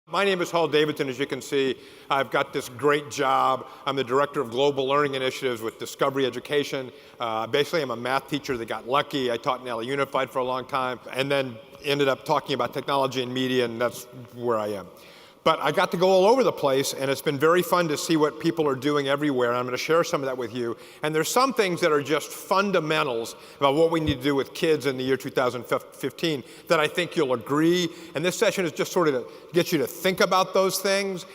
My name is Hall Davidson. As you can see, I've got this great job. I'm the Director of Global Learning Initiatives with Discovery Education. Basically, I'm a math teacher that got lucky. I taught in LA Unified for a long time and then ended up talking about technology and media, and that's where I am. But I got to go all over the place, and it's been very fun to see what people are doing everywhere, and I'm going to share some of that with you. And there's some things that are just fundamentals about what we need to do with kids in the year 2015 that I think you'll agree. And this session is just sort of to get you to think about those things,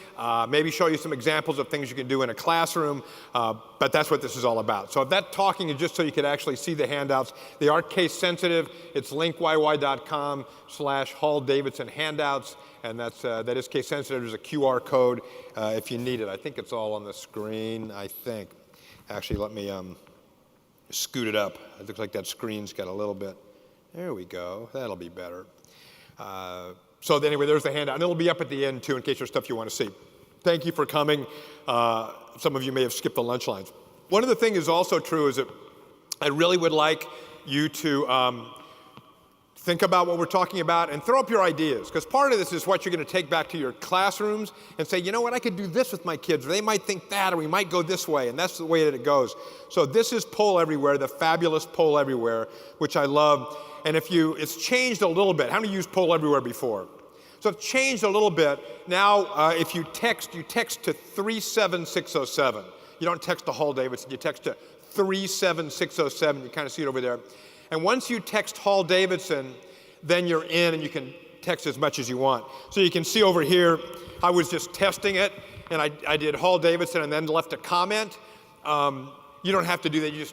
maybe show you some examples of things you can do in a classroom, but that's what this is all about. So that talking is just so you could actually see the handouts. They are case sensitive. It's linkyy.com/Hall Davidson handouts. And that is case sensitive. There's a QR code if you need it. I think it's all on the screen, I think. Actually, let me scoot it up. It looks like that screen's got a little bit. There we go. That'll be better. So anyway, there's the handout. And it'll be up at the end, too, in case there's stuff you want to see. Thank you for coming. Some of you may have skipped the lunch lines. One of the things is also true is that I really would like you to think about what we're talking about and throw up your ideas, because part of this is what you're going to take back to your classrooms and say, you know what, I could do this with my kids, or they might think that, or we might go this way, and that's the way that it goes. So this is Poll Everywhere, the fabulous Poll Everywhere, which I love. And it's changed a little bit. How many used Poll Everywhere before? So it's changed a little bit. Now, if you text to 37607. You don't text to Hall Davidson, you text to 37607. You kind of see it over there. And once you text Hall Davidson, then you're in and you can text as much as you want. So you can see over here, I was just testing it, and I did Hall Davidson and then left a comment. You don't have to do that. You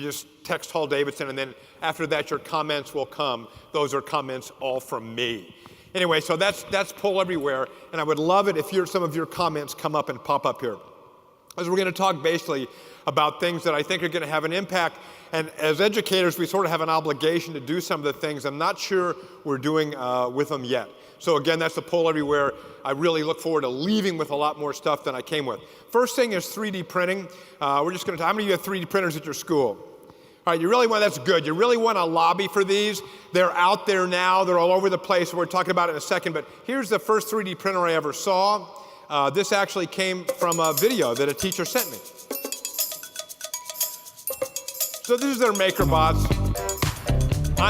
just text Hall Davidson, and then after that, your comments will come. Those are comments all from me. Anyway, so that's Poll Everywhere, and I would love it if some of your comments come up and pop up here. As we're going to talk basically about things that I think are going to have an impact. And as educators, we sort of have an obligation to do some of the things I'm not sure we're doing with them yet. So again, that's the Poll Everywhere. I really look forward to leaving with a lot more stuff than I came with. First thing is 3D printing. We're just going to talk. How many of you have 3D printers at your school? All right, that's good. You really want to lobby for these. They're out there now. They're all over the place. We're talking about it in a second. But here's the first 3D printer I ever saw. This actually came from a video that a teacher sent me. So this is their MakerBots.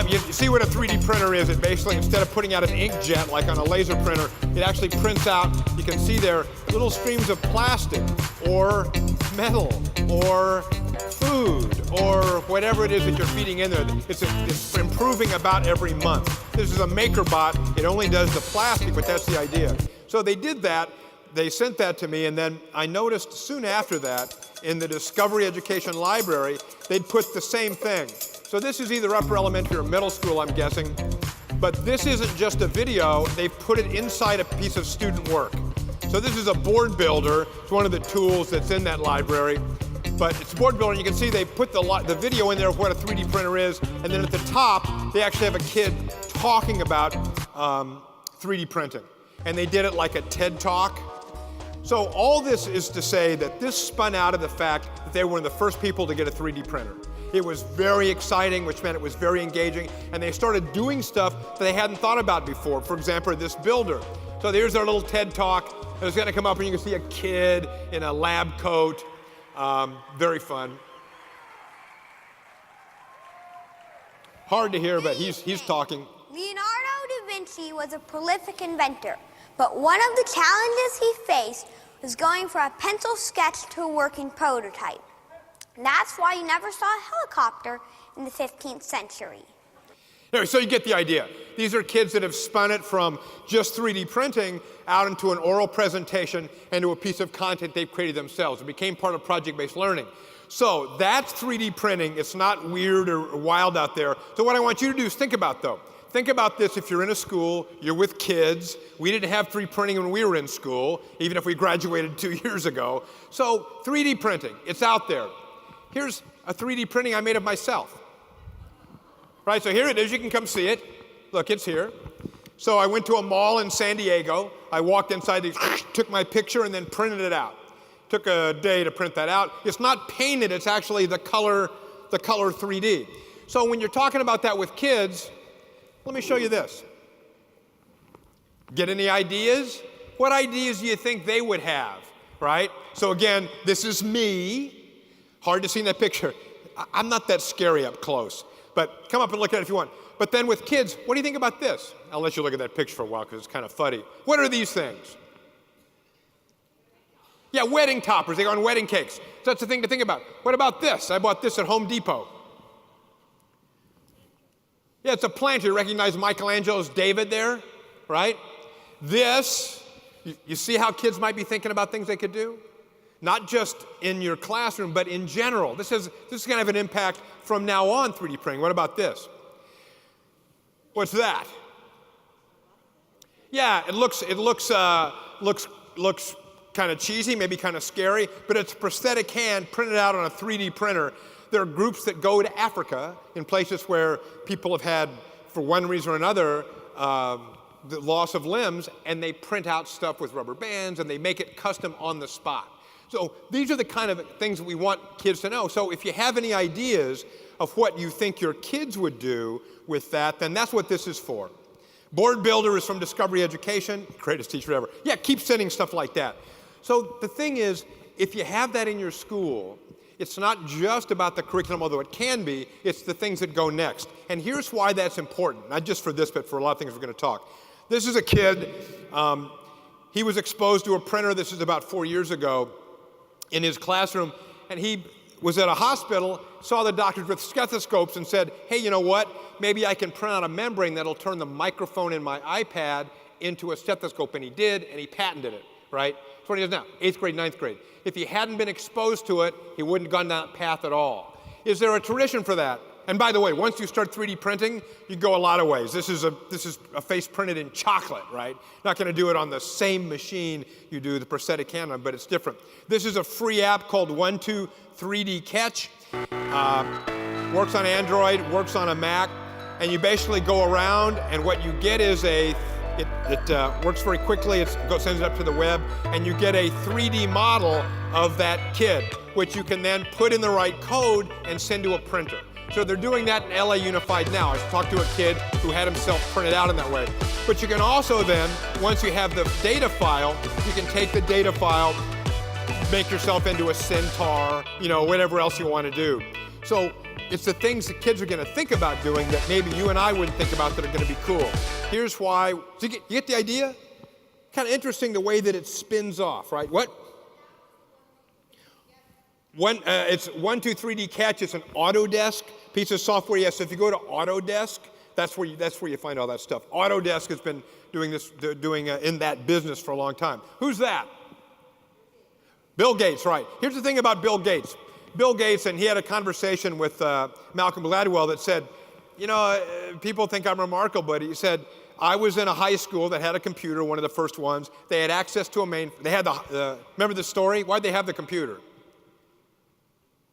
You see what a 3D printer is. It basically, instead of putting out an inkjet like on a laser printer, it actually prints out, you can see there, little streams of plastic or metal or food or whatever it is that you're feeding in there. It's improving about every month. This is a MakerBot. It only does the plastic, but that's the idea. So they did that. They sent that to me, and then I noticed soon after that, in the Discovery Education Library, they'd put the same thing. So this is either upper elementary or middle school, I'm guessing. But this isn't just a video. They've put it inside a piece of student work. So this is a board builder. It's one of the tools that's in that library. But it's a board builder, and you can see they put the video in there of what a 3D printer is. And then at the top, they actually have a kid talking about 3D printing. And they did it like a TED Talk. So all this is to say that this spun out of the fact that they were one of the first people to get a 3D printer. It was very exciting, which meant it was very engaging, and they started doing stuff that they hadn't thought about before. For example, this builder. So there's their little TED Talk. It's going to come up, and you can see a kid in a lab coat. Very fun. Hard to hear, but he's talking. Leonardo da Vinci was a prolific inventor. But one of the challenges he faced was going from a pencil sketch to a working prototype. And that's why you never saw a helicopter in the 15th century. Anyway, so you get the idea. These are kids that have spun it from just 3D printing out into an oral presentation and to a piece of content they've created themselves. It became part of project-based learning. So that's 3D printing. It's not weird or wild out there. So what I want you to do is think about, though. Think about this if you're in a school, you're with kids. We didn't have 3D printing when we were in school, even if we graduated 2 years ago. So 3D printing, it's out there. Here's a 3D printing I made of myself. Right, so here it is, you can come see it. Look, it's here. So I went to a mall in San Diego. I walked inside, took my picture, and then printed it out. Took a day to print that out. It's not painted, it's actually the color 3D. So when you're talking about that with kids, let me show you this. Get any ideas? what ideas do you think they would have, right? So again, this is me. Hard to see in that picture. I'm not that scary up close, but come up and look at it if you want. But then with kids, what do you think about this? I'll let you look at that picture for a while because it's kind of funny. What are these things? Yeah, wedding toppers. They go on wedding cakes. So that's the thing to think about. What about this? I bought this at Home Depot. Yeah, it's a planter. You recognize Michelangelo's David there, right? This, you see how kids might be thinking about things they could do? Not just in your classroom, but in general. This is going to have an impact from now on, 3D printing. What about this? What's that? Yeah, it looks kind of cheesy, maybe kind of scary, but it's a prosthetic hand printed out on a 3D printer. There are groups that go to Africa in places where people have had, for one reason or another, the loss of limbs, and they print out stuff with rubber bands, and they make it custom on the spot. So these are the kind of things that we want kids to know. So if you have any ideas of what you think your kids would do with that, then that's what this is for. Board Builder is from Discovery Education, greatest teacher ever. Yeah, keep sending stuff like that. So the thing is, if you have that in your school, it's not just about the curriculum, although it can be, it's the things that go next. And here's why that's important, not just for this, but for a lot of things we're going to talk. This is a kid, he was exposed to a printer, this is about 4 years ago, in his classroom, and he was at a hospital, saw the doctors with stethoscopes and said, hey, you know what? Maybe I can print out a membrane that'll turn the microphone in my iPad into a stethoscope. And he did, and he patented it, right? That's what he does now, 8th grade, 9th grade. If he hadn't been exposed to it, he wouldn't have gone down that path at all. Is there a tradition for that? And by the way, once you start 3D printing, you go a lot of ways. This is a face printed in chocolate, right? Not going to do it on the same machine you do the prosthetic hand on, but it's different. This is a free app called 123D Catch. Works on Android, works on a Mac, and you basically go around, and what you get is it works very quickly. It sends it up to the web, and you get a 3D model of that kid, which you can then put in the right code and send to a printer. So they're doing that in LA Unified now. I talked to a kid who had himself printed out in that way. But you can also then, once you have the data file, you can take the data file, make yourself into a centaur, whatever else you want to do. So it's the things that kids are going to think about doing that maybe you and I wouldn't think about that are going to be cool. Here's why. So you get the idea? Kind of interesting the way that it spins off, right? What? It's 123D Catch. It's an Autodesk piece of software. Yes, so if you go to Autodesk, that's where you find all that stuff. Autodesk has been doing in that business for a long time. Who's that? Bill Gates, right. Here's the thing about Bill Gates. Bill Gates, and he had a conversation with Malcolm Gladwell that said, people think I'm remarkable, but he said, I was in a high school that had a computer, one of the first ones. They had access to they had remember the story? Why'd they have the computer?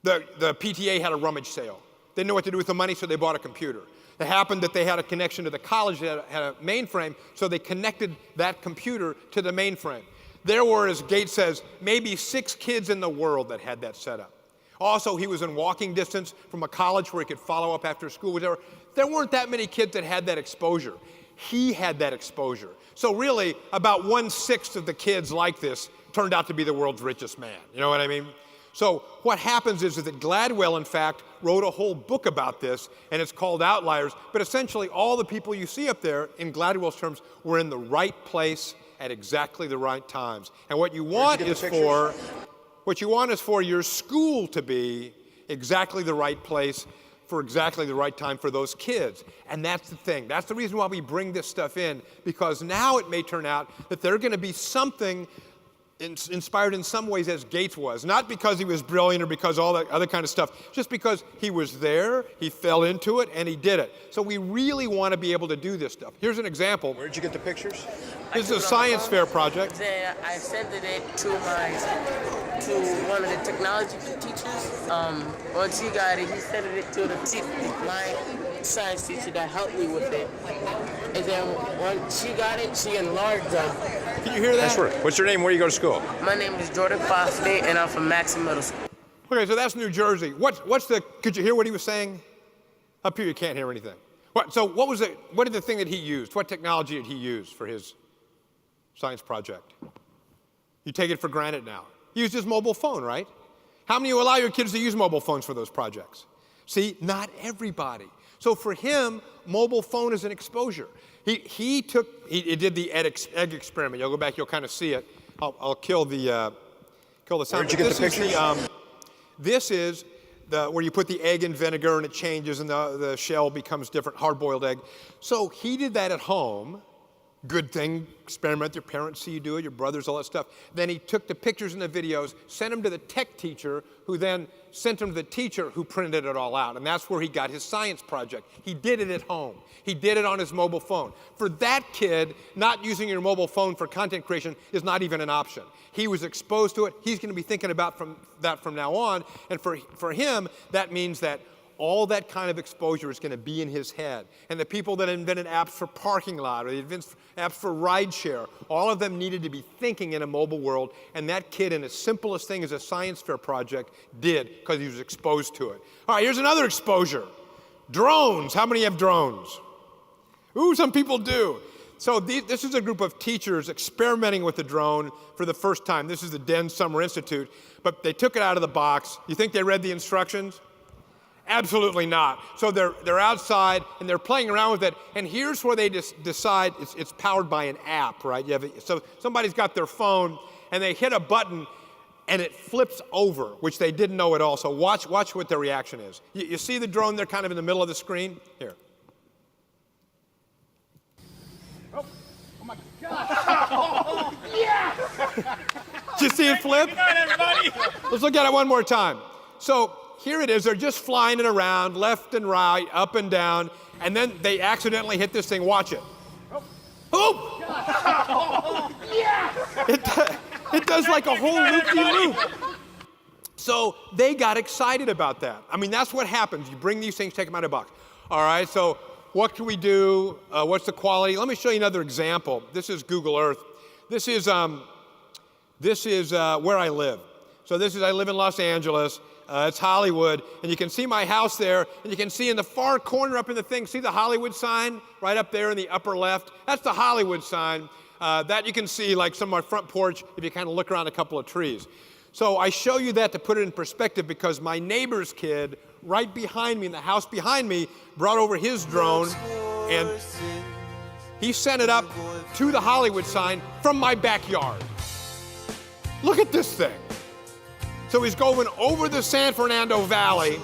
The PTA had a rummage sale. They didn't know what to do with the money, so they bought a computer. It happened that they had a connection to the college that had a mainframe, so they connected that computer to the mainframe. There were, as Gates says, maybe 6 kids in the world that had that set up. Also, he was in walking distance from a college where he could follow up after school. There weren't that many kids that had that exposure. He had that exposure. So really, about 1/6 of the kids like this turned out to be the world's richest man. You know what I mean? So what happens is that Gladwell, in fact, wrote a whole book about this, and it's called Outliers. But essentially, all the people you see up there, in Gladwell's terms, were in the right place at exactly the right times. And what you want is for your school to be exactly the right place for exactly the right time for those kids. And that's the thing. That's the reason why we bring this stuff in, because now it may turn out that they're going to be something inspired in some ways as Gates was. Not because he was brilliant or because all that other kind of stuff, just because he was there, he fell into it, and he did it. So we really want to be able to do this stuff. Here's an example. Where did you get the pictures? This is a science fair project. Then I sent it to one of the technology teachers. Once he got it, he sent it to my science teacher that helped me with it. And then once she got it, she enlarged them. Can you hear that? Nice work. What's your name? Where do you go to school? My name is Jordan Fosday, and I'm from Maxon Middle School. Okay, so that's New Jersey. Could you hear what he was saying? Up here you can't hear anything. What did the thing that he used, what technology did he use for his science project. You take it for granted now. He used his mobile phone, right? How many of you allow your kids to use mobile phones for those projects? See, not everybody. So for him, mobile phone is an exposure. He did the egg experiment. You'll go back, you'll kind of see it. I'll kill the sound. Where'd you get the pictures? This is where you put the egg in vinegar and it changes and the shell becomes different, hard-boiled egg. So he did that at home. Good thing, experiment, your parents see you do it, your brothers, all that stuff. Then he took the pictures and the videos, sent them to the tech teacher, who then sent them to the teacher who printed it all out. And that's where he got his science project. He did it at home. He did it on his mobile phone. For that kid, not using your mobile phone for content creation is not even an option. He was exposed to it. He's going to be thinking about that from now on. And for him, that means that all that kind of exposure is going to be in his head. And the people that invented apps for parking lot or the apps for rideshare, all of them needed to be thinking in a mobile world. And that kid, in the simplest thing as a science fair project, did because he was exposed to it. All right, here's another exposure. Drones. How many have drones? Ooh, some people do. So this is a group of teachers experimenting with the drone for the first time. This is the Den Summer Institute. But they took it out of the box. You think they read the instructions? Absolutely not. So they're outside and they're playing around with it. And here's where they decide it's powered by an app, right? So somebody's got their phone and they hit a button and it flips over, which they didn't know at all. So watch what their reaction is. You see the drone there kind of in the middle of the screen? Here. Oh my God. Yeah! Did you see it flip? Good night, everybody. Let's look at it one more time. So here it is, they're just flying it around, left and right, up and down, and then they accidentally hit this thing. Watch it. Oh! Yeah! It does like a whole loop-de-loop. So they got excited about that. I mean, that's what happens. You bring these things, take them out of the box. All right, so what can we do? What's the quality? Let me show you another example. This is Google Earth. This is where I live. So I live in Los Angeles. It's Hollywood, and you can see my house there, and you can see in the far corner up in the thing, see the Hollywood sign right up there in the upper left? That's the Hollywood sign. That you can see like some of my front porch if you kind of look around a couple of trees. So I show you that to put it in perspective because my neighbor's kid right behind me, in the house behind me, brought over his drone, and he sent it up to the Hollywood sign from my backyard. Look at this thing. So he's going over the San Fernando Valley,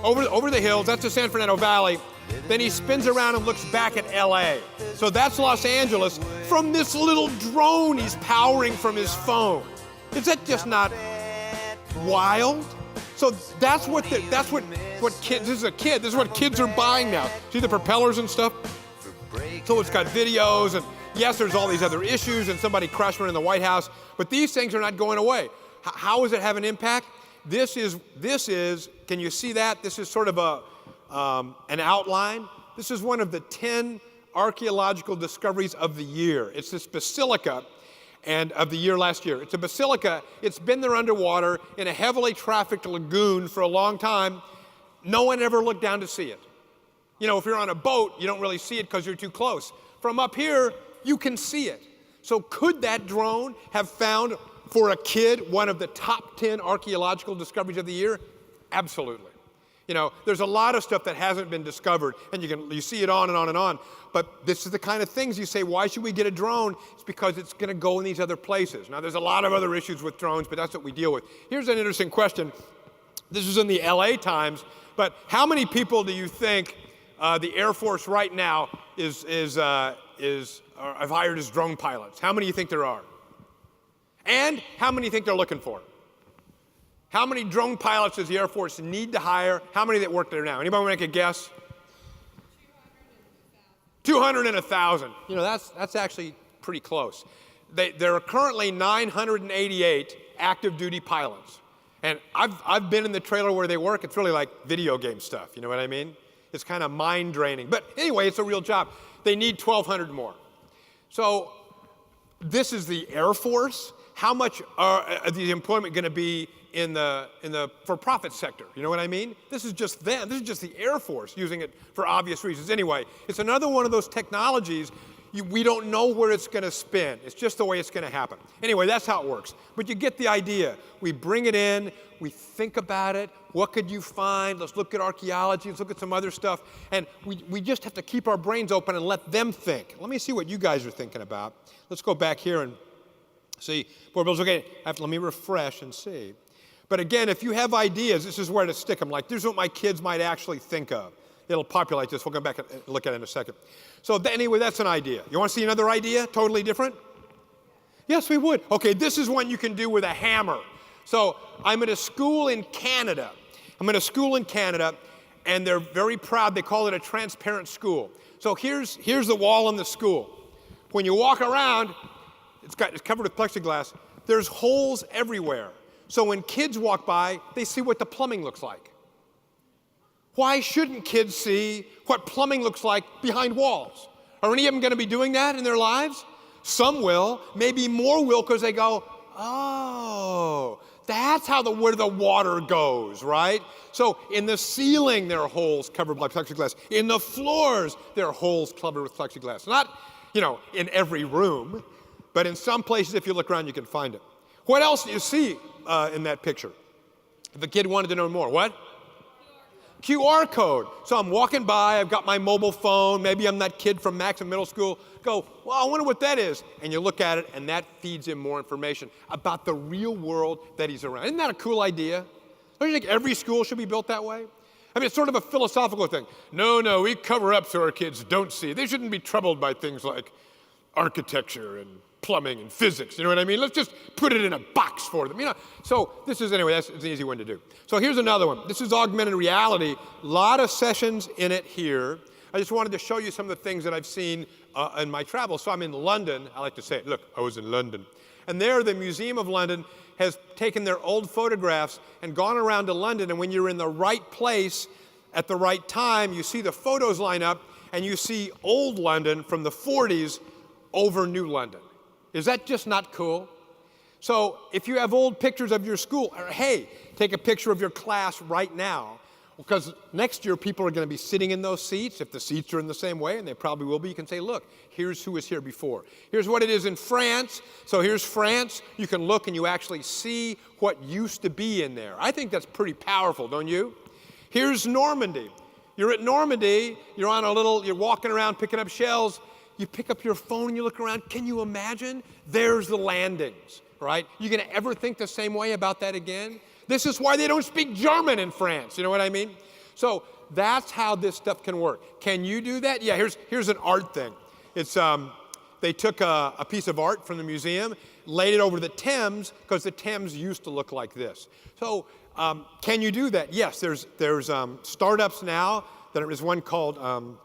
over the hills, that's the San Fernando Valley. Then he spins around and looks back at LA. So that's Los Angeles from this little drone he's powering from his phone. Is that just not wild? So that's what kids, this is what kids are buying now. See the propellers and stuff? So it's got videos and yes, there's all these other issues and somebody crashed one in the White House, but these things are not going away. How does it have an impact? This is, can you see that? This is sort of an outline. This is one of the 10 archaeological discoveries of the year. It's this basilica and of the year last year. It's a basilica. It's been there underwater in a heavily trafficked lagoon for a long time. No one ever looked down to see it. You know, if you're on a boat, you don't really see it because you're too close. From up here, you can see it. So could that drone have found, for a kid, one of the top 10 archaeological discoveries of the year? Absolutely. You know, there's a lot of stuff that hasn't been discovered, and you see it on and on and on. But this is the kind of things you say, why should we get a drone? It's because it's going to go in these other places. Now, there's a lot of other issues with drones, but that's what we deal with. Here's an interesting question. This is in the LA Times, but how many people do you think the Air Force right now have hired as drone pilots? How many do you think there are? And how many do you think they're looking for? How many drone pilots does the Air Force need to hire? How many that work there now? Anybody want to make a guess? 200 and 1,000. You know, that's actually pretty close. There are currently 988 active duty pilots. And I've been in the trailer where they work. It's really like video game stuff. You know what I mean? It's kind of mind draining. But anyway, it's a real job. They need 1,200 more. So this is the Air Force. How much are the employment going to be in the for-profit sector? You know what I mean? This is just them. This is just the Air Force using it for obvious reasons. Anyway, it's another one of those technologies. We don't know where it's going to spin. It's just the way it's going to happen. Anyway, that's how it works. But you get the idea. We bring it in. We think about it. What could you find? Let's look at archaeology. Let's look at some other stuff. And we just have to keep our brains open and let them think. Let me see what you guys are thinking about. Let's go back here and see. Board builders, okay, let me refresh and see. But again, if you have ideas, this is where to stick them. Like, this is what my kids might actually think of. It'll populate this. We'll come back and look at it in a second. So anyway, that's an idea. You want to see another idea, totally different? Yes, we would. Okay, this is one you can do with a hammer. So I'm at a school in Canada. And they're very proud. They call it a transparent school. So here's the wall in the school. When you walk around, it's covered with plexiglass. There's holes everywhere. So when kids walk by, they see what the plumbing looks like. Why shouldn't kids see what plumbing looks like behind walls? Are any of them going to be doing that in their lives? Some will. Maybe more will because they go, oh, that's how where the water goes, right? So in the ceiling, there are holes covered by plexiglass. In the floors, there are holes covered with plexiglass. Not, in every room, but in some places, if you look around, you can find it. What else do you see in that picture? If a kid wanted to know more, what? QR code. So I'm walking by, I've got my mobile phone, maybe I'm that kid from Maxim Middle School, go, well, I wonder what that is. And you look at it, and that feeds him more information about the real world that he's around. Isn't that a cool idea? Don't you think every school should be built that way? I mean, it's sort of a philosophical thing. No, we cover up so our kids don't see. They shouldn't be troubled by things like architecture and plumbing and physics, you know what I mean? Let's just put it in a box for them, So that's an easy one to do. So here's another one. This is augmented reality. A lot of sessions in it here. I just wanted to show you some of the things that I've seen in my travels. So I'm in London. I like to say it. Look, I was in London. And there, the Museum of London has taken their old photographs and gone around to London. And when you're in the right place at the right time, you see the photos line up, and you see old London from the 40s over new London. Is that just not cool? So if you have old pictures of your school, or hey, take a picture of your class right now, because next year people are going to be sitting in those seats. If the seats are in the same way, and they probably will be, you can say, look, here's who was here before. Here's what it is in France. So here's France. You can look and you actually see what used to be in there. I think that's pretty powerful, don't you? Here's Normandy. You're at Normandy, you're walking around picking up shells. You pick up your phone and you look around. Can you imagine? There's the landings, right? You going to ever think the same way about that again? This is why they don't speak German in France. You know what I mean? So that's how this stuff can work. Can you do that? Yeah, here's an art thing. It's they took a piece of art from the museum, laid it over the Thames, because the Thames used to look like this. So can you do that? Yes, there's startups now. There's one called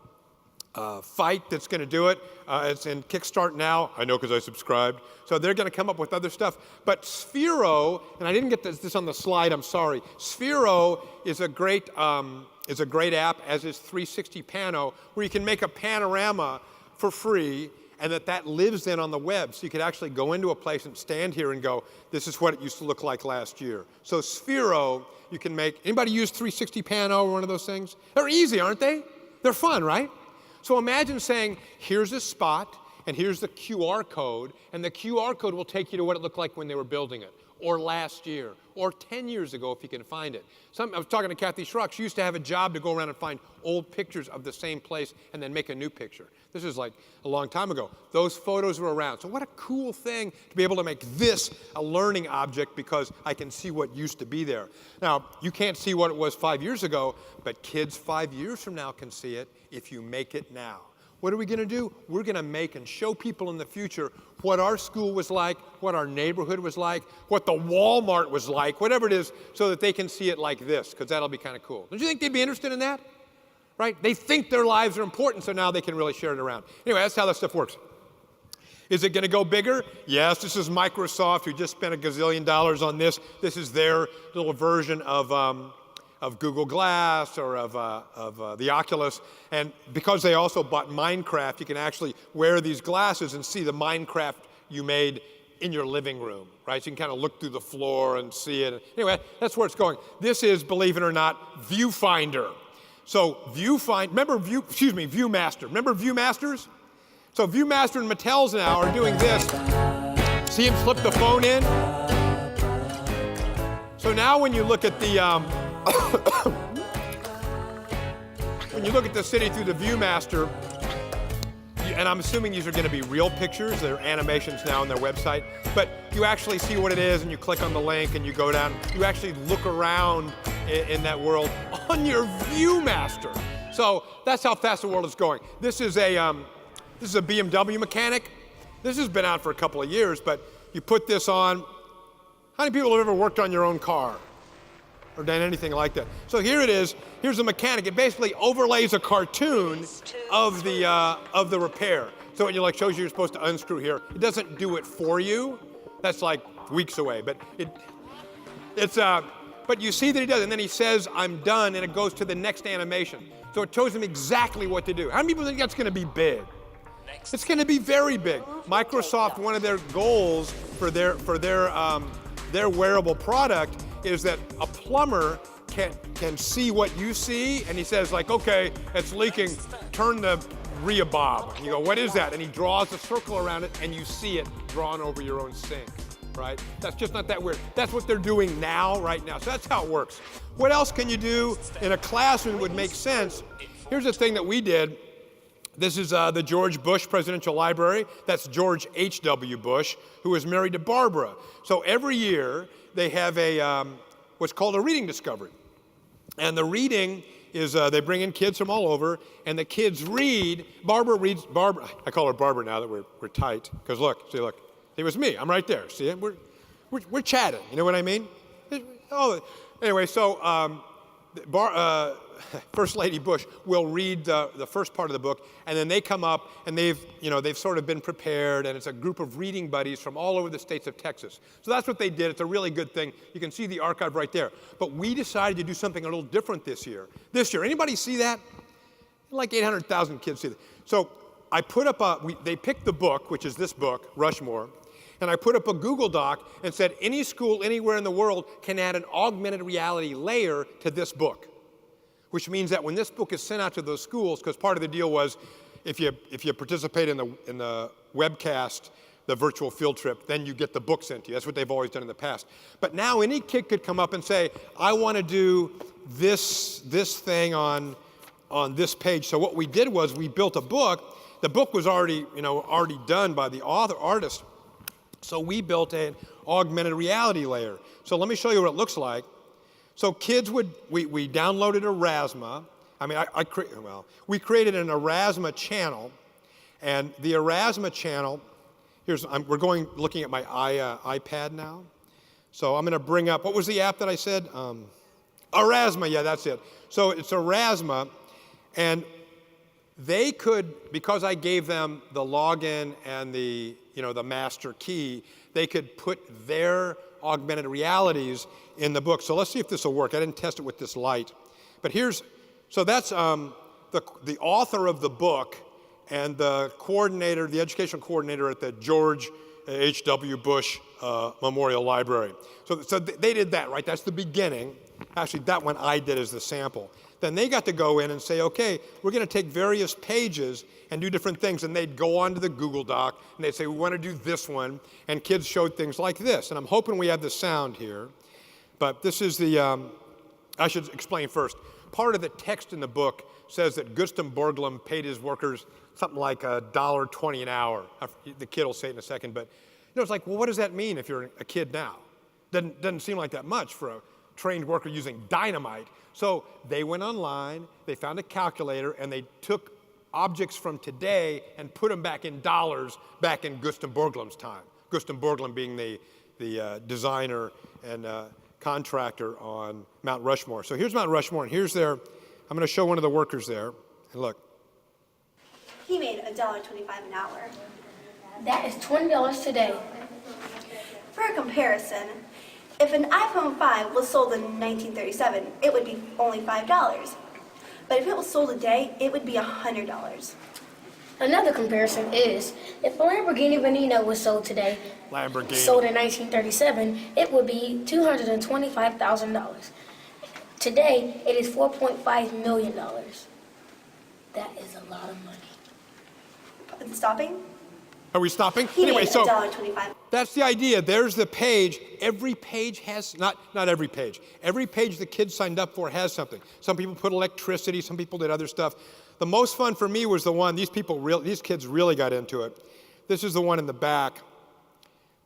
Fight that's going to do it. It's in Kickstart now. I know because I subscribed. So they're going to come up with other stuff. But Sphero, and I didn't get this on the slide, I'm sorry. Sphero is a great app, as is 360 Pano, where you can make a panorama for free, and that lives then on the web. So you could actually go into a place and stand here and go, this is what it used to look like last year. So Sphero, you can make, anybody use 360 Pano or one of those things? They're easy, aren't they? They're fun, right? So imagine saying, here's a spot, and here's the QR code, and the QR code will take you to what it looked like when they were building it, or last year, or 10 years ago if you can find it. I was talking to Kathy Schrock. She used to have a job to go around and find old pictures of the same place and then make a new picture. This is like a long time ago. Those photos were around. So what a cool thing to be able to make this a learning object, because I can see what used to be there. Now, you can't see what it was 5 years ago, but kids 5 years from now can see it if you make it now. What are we going to do? We're going to make and show people in the future what our school was like, what our neighborhood was like, what the Walmart was like, whatever it is, so that they can see it like this, because that'll be kind of cool. Don't you think they'd be interested in that? Right? They think their lives are important, so now they can really share it around. Anyway, that's how that stuff works. Is it going to go bigger? Yes, this is Microsoft, who just spent $1 gazillion on this. This is their little version of Google Glass or of the Oculus. And because they also bought Minecraft, you can actually wear these glasses and see the Minecraft you made in your living room, right? So you can kind of look through the floor and see it. Anyway, that's where it's going. This is, believe it or not, Viewfinder. So Viewmaster. Remember Viewmasters? So Viewmaster and Mattel's now are doing this. See him slip the phone in? So now when you look at the when you look at the city through the Viewmaster, and I'm assuming these are going to be real pictures, they're animations now on their website, but you actually see what it is and you click on the link and you go down, you actually look around in that world on your Viewmaster. So that's how fast the world is going. This is a BMW mechanic. This has been out for a couple of years, but you put this on. How many people have ever worked on your own car or done anything like that? So here it is. Here's the mechanic. It basically overlays a cartoon of the repair. So it like shows you're supposed to unscrew here. It doesn't do it for you. That's like weeks away, but but you see that he does, and then he says, "I'm done," and it goes to the next animation. So it shows him exactly what to do. How many people think that's going to be big? It's going to be very big. Microsoft, one of their goals for their wearable product is that a plumber can see what you see, and he says like, okay, it's leaking, turn the Rheobob. You go, what is that? And he draws a circle around it, and you see it drawn over your own sink, right? That's just not that weird. That's what they're doing now, right now. So that's how it works. What else can you do in a classroom would make sense? Here's the thing that we did. This is the George Bush Presidential Library. That's George H.W. Bush, who was married to Barbara. So every year they have a what's called a reading discovery. And the reading is they bring in kids from all over, and the kids read. Barbara reads. Barbara, I call her Barbara now that we're tight. Because look, it was me. I'm right there. See it? We're chatting. You know what I mean? Oh, anyway. So First Lady Bush will read the first part of the book, and then they come up and they've sort of been prepared, and it's a group of reading buddies from all over the states of Texas. So that's what they did. It's a really good thing. You can see the archive right there. But we decided to do something a little different this year. Anybody see that? Like 800,000 kids see that. So I put up they picked the book, which is this book, Rushmore, and I put up a Google Doc and said any school anywhere in the world can add an augmented reality layer to this book. Which means that when this book is sent out to those schools, because part of the deal was if you participate in the webcast, the virtual field trip, then you get the book sent to you. That's what they've always done in the past. But now any kid could come up and say, I want to do this thing on this page. So what we did was we built a book. The book was already done by the artist. So we built an augmented reality layer. So let me show you what it looks like. So kids we downloaded Erasma. We created an Erasma channel, and the Erasma channel, we're looking at my iPad now. So I'm going to bring up, what was the app that I said? Erasma, yeah, that's it. So it's Erasma, and they could, because I gave them the login and the master key, they could put their augmented realities in the book. So let's see if this will work. I didn't test it with this light. But that's the author of the book and the educational coordinator at the George H.W. Bush Memorial Library. So they did that, right? That's the beginning. Actually, that one I did as the sample. Then they got to go in and say, okay, we're going to take various pages and do different things. And they'd go onto the Google Doc, and they'd say, we want to do this one. And kids showed things like this. And I'm hoping we have the sound here. But this is I should explain first. Part of the text in the book says that Gustav Borglum paid his workers something like $1.20 an hour. The kid will say it in a second. But it's like, well, what does that mean if you're a kid now? Doesn't seem like that much for a trained worker using dynamite. So they went online, they found a calculator, and they took objects from today and put them back in dollars back in Gustav Borglum's time. Gustav Borglum being the designer and contractor on Mount Rushmore. So here's Mount Rushmore, and I'm going to show one of the workers there. And look. He made $1.25 an hour. That is $20 today. For a comparison, if an iPhone 5 was sold in 1937, it would be only $5. But if it was sold today, it would be $100. Another comparison is, if a Lamborghini Veneno was sold today, sold in 1937, it would be $225,000. Today, it is $4.5 million. That is a lot of money. stopping? Are we stopping? He Anyway, made so $1.25. that's the idea. There's the page. Every page has, not every page. Every page the kids signed up for has something. Some people put electricity, some people did other stuff. The most fun for me was the one, these kids really got into it. This is the one in the back.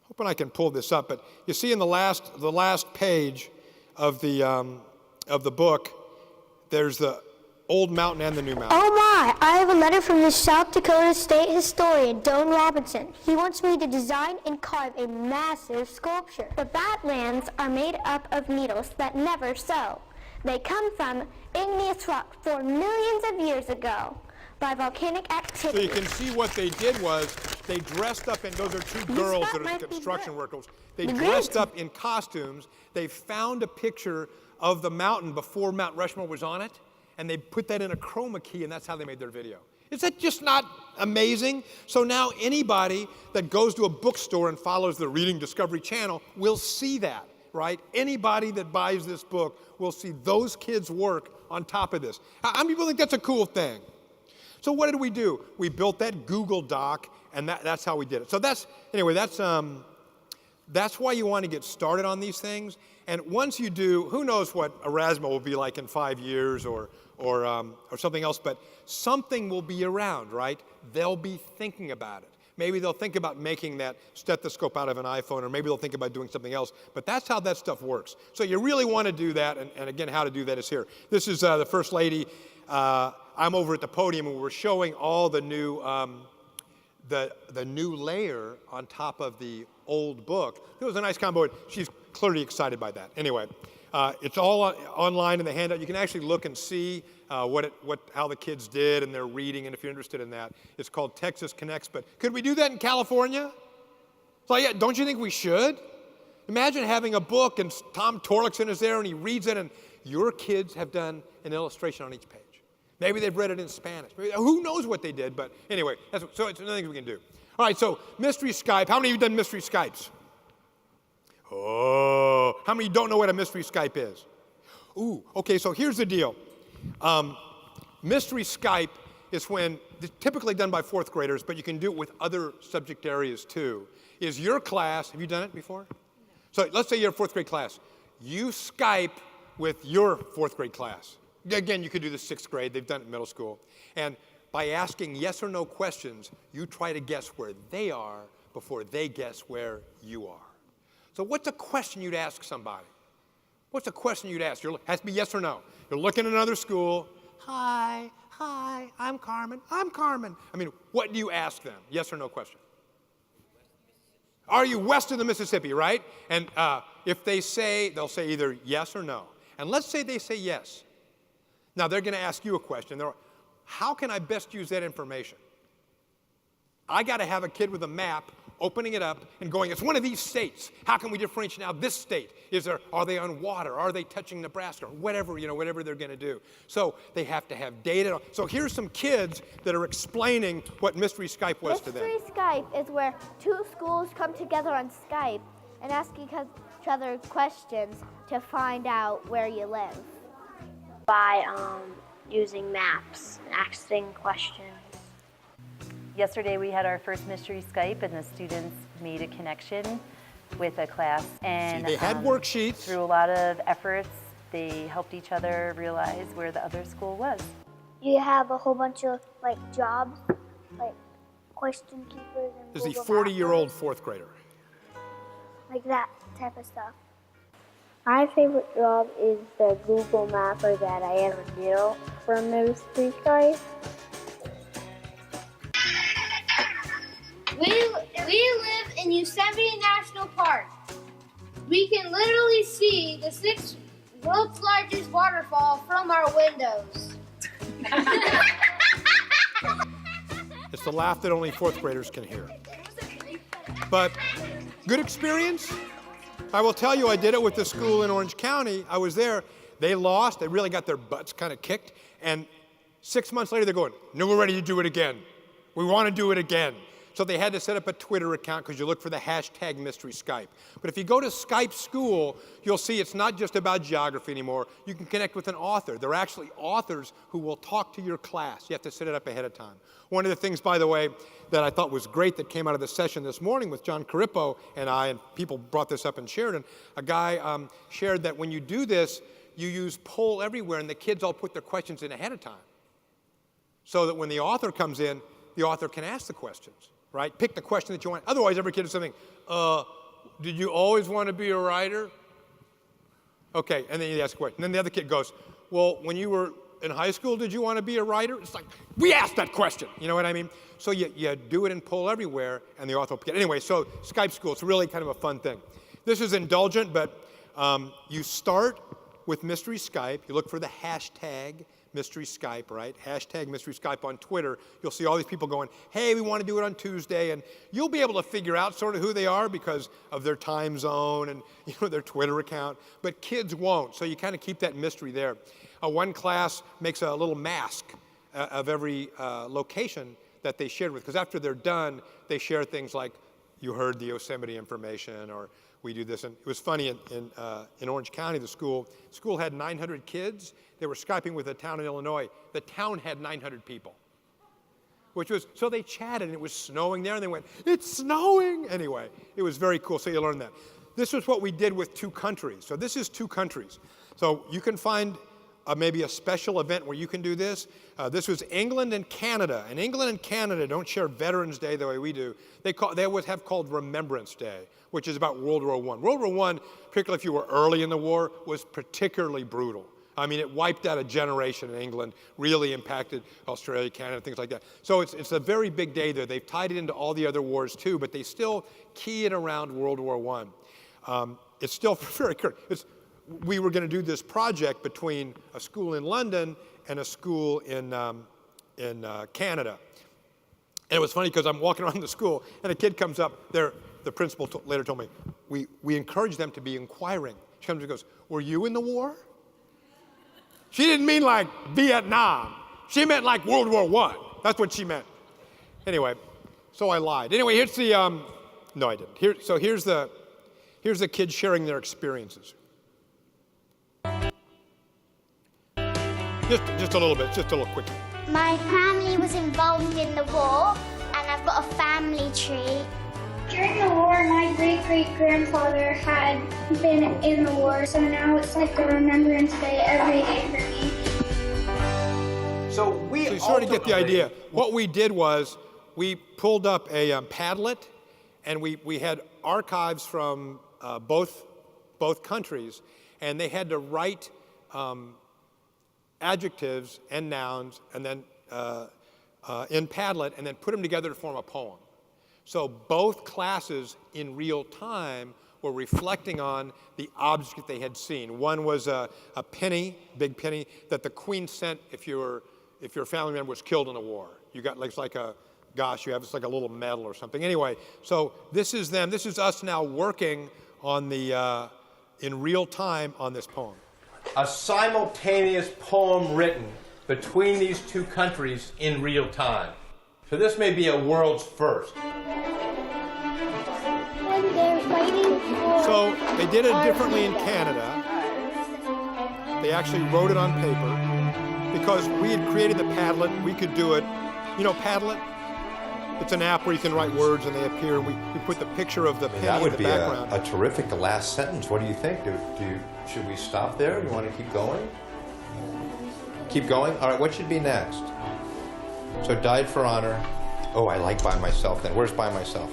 Hoping I can pull this up, but you see in the last page of the book, there's the old mountain and the new mountain. Oh my, I have a letter from the South Dakota State historian, Don Robinson. He wants me to design and carve a massive sculpture. The Badlands are made up of needles that never sew. They come from igneous rock formed millions of years ago by volcanic So activity. you can see what they did was they dressed up in, those are two girls spot that are might be construction good. workers. They Great. dressed up in costumes. They found a picture of the mountain before Mount Rushmore was on it, and they put that in a chroma key, and that's how they made their video. Is that just not amazing? So now anybody that goes to a bookstore and follows the Reading Discovery channel will see that, right? Anybody that buys this book will see those kids' work on top of this. How many people think that's a cool thing? So what did we do? We built that Google Doc, and that's how we did it. So that's why you want to get started on these things. And once you do, who knows what Erasmo will be like in 5 years or something else, but something will be around, right? They'll be thinking about it. Maybe they'll think about making that stethoscope out of an iPhone, or maybe they'll think about doing something else. But that's how that stuff works. So you really want to do that, and again, how to do that is here. This is the First Lady. I'm over at the podium, and we're showing all the new the new layer on top of the old book. It was a nice combo. She's clearly excited by that. Anyway, it's all online in the handout. You can actually look and see how the kids did and their reading, and if you're interested in that. It's called Texas Connects, but could we do that in California? So yeah, don't you think we should? Imagine having a book and Tom Torlakson is there and he reads it and your kids have done an illustration on each page. Maybe they've read it in Spanish. Maybe, who knows what they did, but anyway, so it's another thing we can do. All right, so Mystery Skype. How many of you have done Mystery Skypes? Oh, how many don't know what a Mystery Skype is? Ooh, okay, so here's the deal. Mystery Skype is when, it's typically done by fourth graders, but you can do it with other subject areas too. Is your class, have you done it before? So let's say you're a fourth grade class. You Skype with your fourth grade class. Again, you could do the sixth grade, they've done it in middle school. And by asking yes or no questions, you try to guess where they are before they guess where you are. So what's a question you'd ask somebody? What's a question you'd ask? It has to be yes or no. You're looking at another school. Hi, I'm Carmen. I'm Carmen. I mean, what do you ask them? Yes or no question. Are you west of the Mississippi, right? And if they say, they'll say either yes or no. And let's say they say yes. Now, they're going to ask you a question. How can I best use that information? I got to have a kid with a map opening it up and going, it's one of these states. How can we differentiate now this state? Are they on water? Are they touching Nebraska? Or whatever they're going to do. So they have to have data. So here's some kids that are explaining what Mystery Skype was to them. Mystery Skype is where two schools come together on Skype and ask each other questions to find out where you live. By using maps and asking questions. Yesterday we had our first Mystery Skype and the students made a connection with a class. And See, they had worksheets. Through a lot of efforts, they helped each other realize where the other school was. You have a whole bunch of jobs, like question keepers and This is the Google 40-year-old fourth grader. like that type of stuff. My favorite job is the Google Mapper that I ever did from Mystery Skype. We live in Yosemite National Park. We can literally see the 6th world's largest waterfall from our windows. It's the laugh that only fourth graders can hear. But good experience. I will tell you, I did it with the school in Orange County. I was there. They lost. They really got their butts kind of kicked. And 6 months later, they're going, no, we're ready to do it again. We want to do it again. So they had to set up a Twitter account because you look for the hashtag Mystery Skype. But if you go to Skype School, you'll see it's not just about geography anymore. You can connect with an author. There are actually authors who will talk to your class. You have to set it up ahead of time. One of the things, by the way, that I thought was great that came out of the session this morning with John Carippo and I, and people brought this up in Sheridan, a guy shared that when you do this, you use Poll Everywhere, and the kids all put their questions in ahead of time, so that when the author comes in, the author can ask the questions, right? Pick the question that you want. Otherwise, every kid is something, did you always want to be a writer? Okay, and then you ask a question. And then the other kid goes, well, when you were in high school, did you want to be a writer? It's like, we asked that question, you know what I mean? So you do it in Poll Everywhere, and the author will pick it. Anyway, so Skype School, it's really kind of a fun thing. This is indulgent, but you start with Mystery Skype. You look for the hashtag Mystery Skype, right? Hashtag Mystery Skype on Twitter. You'll see all these people going, hey, we want to do it on Tuesday. And you'll be able to figure out sort of who they are because of their time zone and their Twitter account. But kids won't, so you kind of keep that mystery there. One class makes a little mask of every location that they shared with, because after they're done, they share things like, you heard the Yosemite information, or we do this. And it was funny, in Orange County, the school had 900 kids. They were Skyping with a town in Illinois. The town had 900 people, so they chatted, and it was snowing there, and they went, it's snowing. Anyway, it was very cool, so you learn that. This was what we did with 2 countries. So this is 2 countries. So you can find maybe a special event where you can do this. This was England and Canada. And England and Canada don't share Veterans Day the way we do. They always have called Remembrance Day, which is about World War I. World War I, particularly if you were early in the war, was particularly brutal. I mean, it wiped out a generation in England, really impacted Australia, Canada, things like that. So it's a very big day there. They've tied it into all the other wars too, but they still key it around World War I. It's still very current. We were going to do this project between a school in London and a school in Canada. And it was funny because I'm walking around the school and a kid comes up there. The principal later told me, we encourage them to be inquiring. She comes and goes, were you in the war? She didn't mean like Vietnam. She meant like World War I. That's what she meant. Anyway, so I lied. Anyway, here's the, no I didn't. Here's the kids sharing their experiences. Just a little bit, just a little quick. My family was involved in the war, and I've got a family tree. During the war, my great-great-grandfather had been in the war, so now it's like a Remembrance Day every day for me. So you sort of get the idea. What we did was we pulled up a Padlet, and we had archives from both countries, and they had to write adjectives and nouns, and then in Padlet, and then put them together to form a poem. So both classes in real time were reflecting on the object they had seen. One was a penny, big penny, that the Queen sent if your family member was killed in a war. You got it's like a, gosh, you have it's like a little medal or something. Anyway, so this is them. This is us now working on the in real time on this poem. A simultaneous poem written between these 2 countries in real time. So this may be a world's first. So they did it differently in Canada. They actually wrote it on paper because we had created the Padlet. We could do it. You know Padlet? It's an app where you can write words and they appear, and we put the picture of the penny in the background. That would be a terrific last sentence. What do you think? Should we stop there? Do you want to keep going? Keep going? All right, what should be next? So died for honor. Oh, I like by myself then. Where's by myself?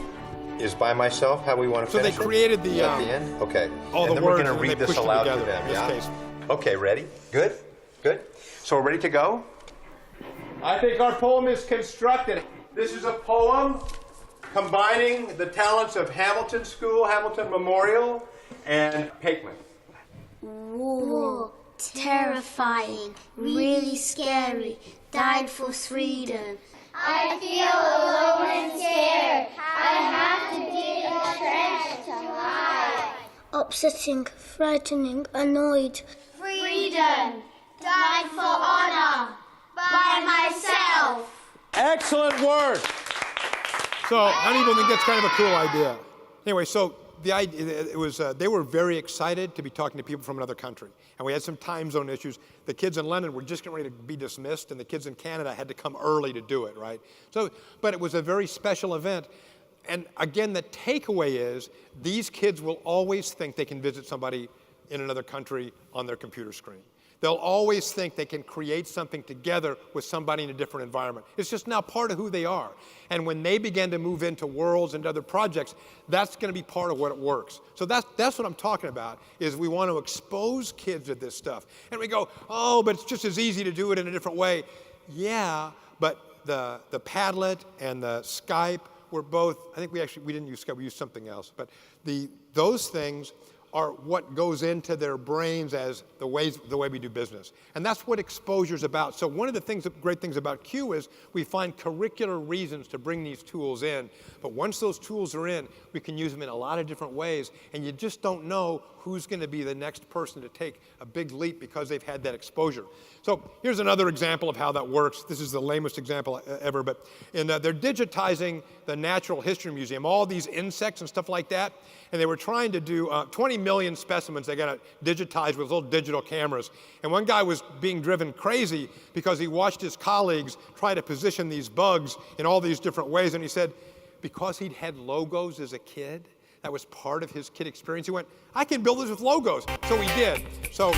Is by myself how we want to finish it? So they created the... at the end? Okay. All and the then words, we're going to read this aloud to them, yeah? Case. Okay, ready? Good? Good. So we're ready to go? I think our poem is constructed. This is a poem combining the talents of Hamilton School, Hamilton Memorial, and Pakeman. War, terrifying, really scary, died for freedom. I feel alone and scared. I have to dig a trench to hide. Upsetting, frightening, annoyed. Freedom, died for honor, by myself. Excellent work. So how many people think that's kind of a cool idea? Anyway, so the idea, it was, they were very excited to be talking to people from another country. And we had some time zone issues. The kids in London were just getting ready to be dismissed, and the kids in Canada had to come early to do it, right? So, but it was a very special event. And again, the takeaway is these kids will always think they can visit somebody in another country on their computer screen. They'll always think they can create something together with somebody in a different environment. It's just now part of who they are. And when they begin to move into worlds and other projects, that's going to be part of what it works. So that's what I'm talking about, is we want to expose kids to this stuff. And we go, oh, but it's just as easy to do it in a different way. Yeah, but the Padlet and the Skype were both, I think we didn't use Skype, we used something else. But those things are what goes into their brains as the way we do business. And that's what exposure is about. So one of the great things about Q is we find curricular reasons to bring these tools in. But once those tools are in, we can use them in a lot of different ways. And you just don't know who's going to be the next person to take a big leap because they've had that exposure. So here's another example of how that works. This is the lamest example ever, but they're digitizing the Natural History Museum, all these insects and stuff like that. And they were trying to do 20 million specimens. They got to digitize with little digital cameras. And one guy was being driven crazy because he watched his colleagues try to position these bugs in all these different ways. And he said, because he'd had logos as a kid, that was part of his kid experience. He went, I can build this with logos. So he did. So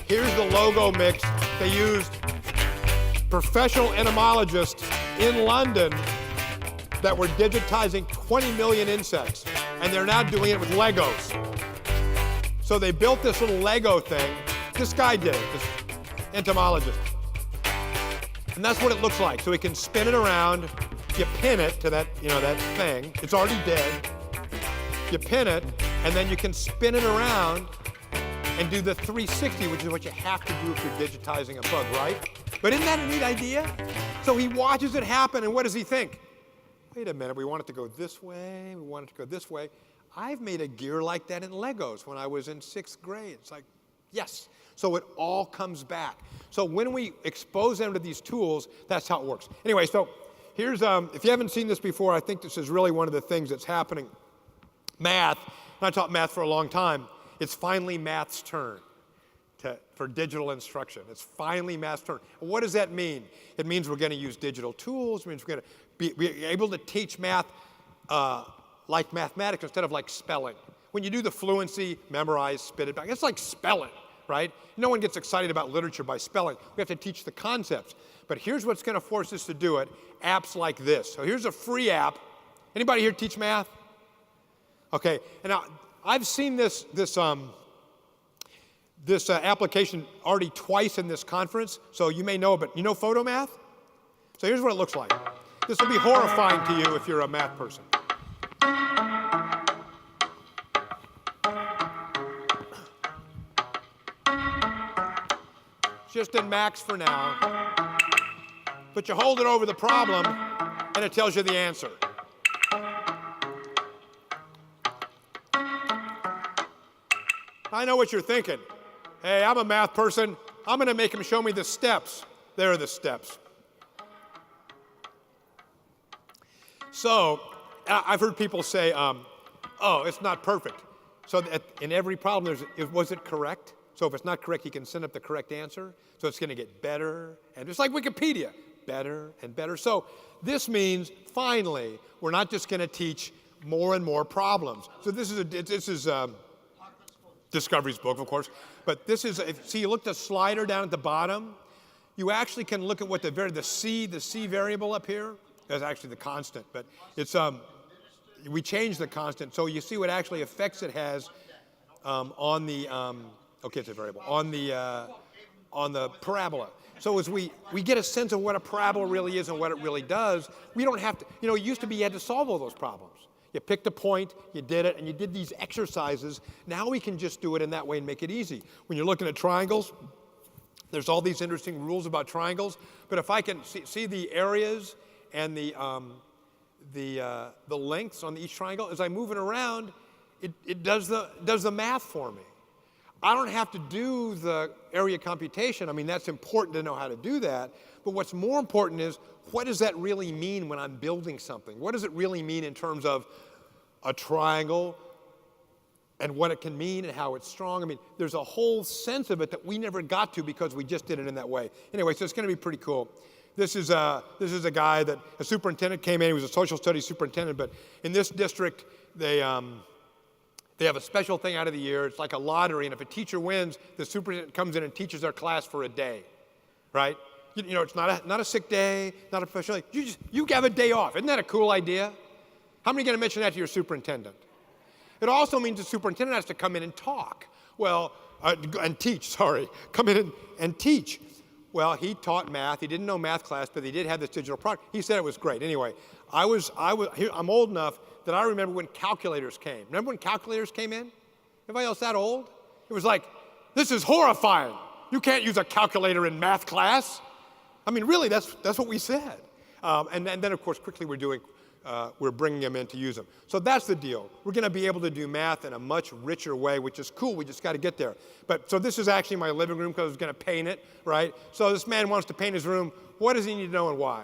here's the logo mix. They used professional entomologists in London that were digitizing 20 million insects. And they're now doing it with Legos. So they built this little Lego thing. This guy did it, this entomologist. And that's what it looks like. So he can spin it around. You pin it to that, that thing. It's already dead. You pin it, and then you can spin it around and do the 360, which is what you have to do if you're digitizing a bug, right? But isn't that a neat idea? So he watches it happen, and what does he think? Wait a minute, we want it to go this way, we want it to go this way. I've made a gear like that in Legos when I was in 6th grade. It's like, yes. So it all comes back. So when we expose them to these tools, that's how it works. Anyway, so here's, if you haven't seen this before, I think this is really one of the things that's happening. Math, and I taught math for a long time, it's finally math's turn for digital instruction. It's finally math's turn. And what does that mean? It means we're going to use digital tools. It means we're going to be able to teach math like mathematics instead of like spelling. When you do the fluency, memorize, spit it back, it's like spelling, right? No one gets excited about literature by spelling. We have to teach the concepts. But here's what's going to force us to do it, apps like this. So here's a free app. Anybody here teach math? Okay, and now I've seen this application already twice in this conference, so you may know, but you know Photomath? So here's what it looks like. This will be horrifying to you if you're a math person. It's just in Max for now. But you hold it over the problem, and it tells you the answer. I know what you're thinking. Hey, I'm a math person. I'm going to make him show me the steps. There are the steps. So I've heard people say, oh, it's not perfect. So in every problem, was it correct? So if it's not correct, you can send up the correct answer. So it's going to get better. And just like Wikipedia, better and better. So this means, finally, we're not just going to teach more and more problems. So this is Discovery's book, of course. But this is, see, you look at the slider down at the bottom. You actually can look at what the C variable up here. That's actually the constant, but it's we changed the constant, so you see what actually effects it has on the okay, it's a variable on the parabola. So as we get a sense of what a parabola really is and what it really does, we don't have to. It used to be you had to solve all those problems. You picked a point, you did it, and you did these exercises. Now we can just do it in that way and make it easy. When you're looking at triangles, there's all these interesting rules about triangles. But if I can see the areas and the lengths on each triangle, as I move it around, it does the math for me. I don't have to do the area computation. I mean, that's important to know how to do that. But what's more important is, what does that really mean when I'm building something? What does it really mean in terms of a triangle and what it can mean and how it's strong? I mean, there's a whole sense of it that we never got to because we just did it in that way. Anyway, so it's going to be pretty cool. This is a guy that a superintendent came in. He was a social studies superintendent, but in this district, they have a special thing out of the year. It's like a lottery, and if a teacher wins, the superintendent comes in and teaches their class for a day, right? You know, it's not a sick day, not a professional day. You have a day off. Isn't that a cool idea? How many are going to mention that to your superintendent? It also means the superintendent has to come in and talk. Well, and teach, sorry. Come in and teach. Well, he taught math. He didn't know math class, but he did have this digital product. He said it was great. Anyway, I'm old enough that I remember when calculators came. Remember when calculators came in? Anybody else that old? It was like, this is horrifying. You can't use a calculator in math class. I mean, really, that's what we said. And then, of course, quickly we're bringing them in to use them. So that's the deal. We're going to be able to do math in a much richer way, which is cool. We just got to get there. So this is actually my living room because I was going to paint it, right? So this man wants to paint his room. What does he need to know and why?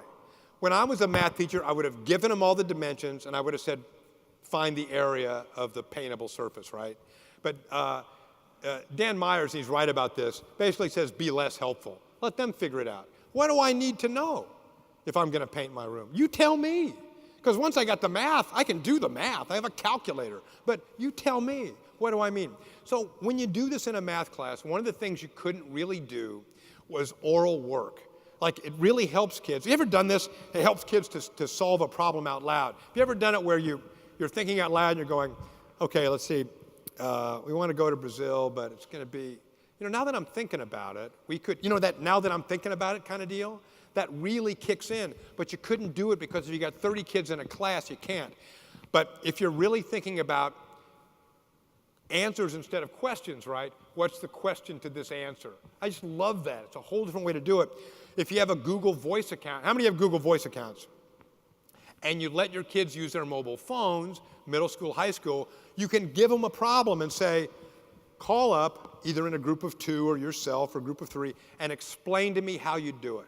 When I was a math teacher, I would have given him all the dimensions, and I would have said, find the area of the paintable surface, right? But Dan Myers, he's right about this, basically says, be less helpful. Let them figure it out. What do I need to know if I'm going to paint my room? You tell me. Because once I got the math, I can do the math. I have a calculator. But you tell me. What do I mean? So when you do this in a math class, one of the things you couldn't really do was oral work. Like, it really helps kids. Have you ever done this? It helps kids to solve a problem out loud. Have you ever done it where you're thinking out loud and you're going, okay, let's see, we want to go to Brazil, but it's going to be, now that I'm thinking about it, we could, that now that I'm thinking about it kind of deal, that really kicks in. But you couldn't do it because if you got 30 kids in a class, you can't. But if you're really thinking about answers instead of questions, right? What's the question to this answer? I just love that. It's a whole different way to do it. If you have a Google Voice account, how many have Google Voice accounts? And you let your kids use their mobile phones, middle school, high school, you can give them a problem and say, call up, either in a group of 2 or yourself or a group of 3, and explain to me how you do it.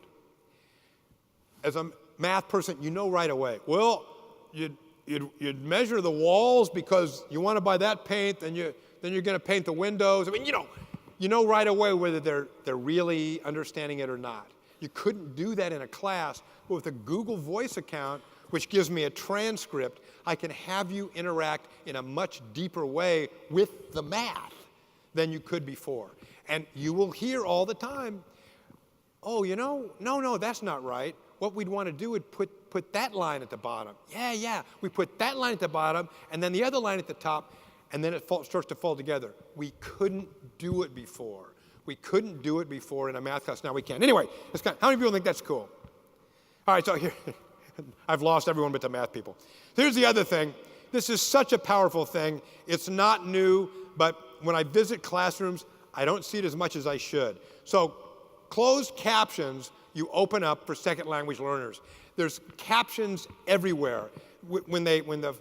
As a math person, you know right away. Well, you'd measure the walls because you want to buy that paint, then you're going to paint the windows. I mean, you know right away whether they're really understanding it or not. You couldn't do that in a class, but with a Google Voice account, which gives me a transcript, I can have you interact in a much deeper way with the math than you could before. And you will hear all the time, oh, no, that's not right. What we'd want to do would put that line at the bottom. Yeah, we put that line at the bottom, and then the other line at the top, and then it starts to fall together. We couldn't do it before. We couldn't do it before in a math class. Now we can. Anyway, how many people think that's cool? All right, so here, I've lost everyone but the math people. Here's the other thing. This is such a powerful thing. It's not new, but when I visit classrooms, I don't see it as much as I should. So closed captions you open up for second language learners. There's captions everywhere. When the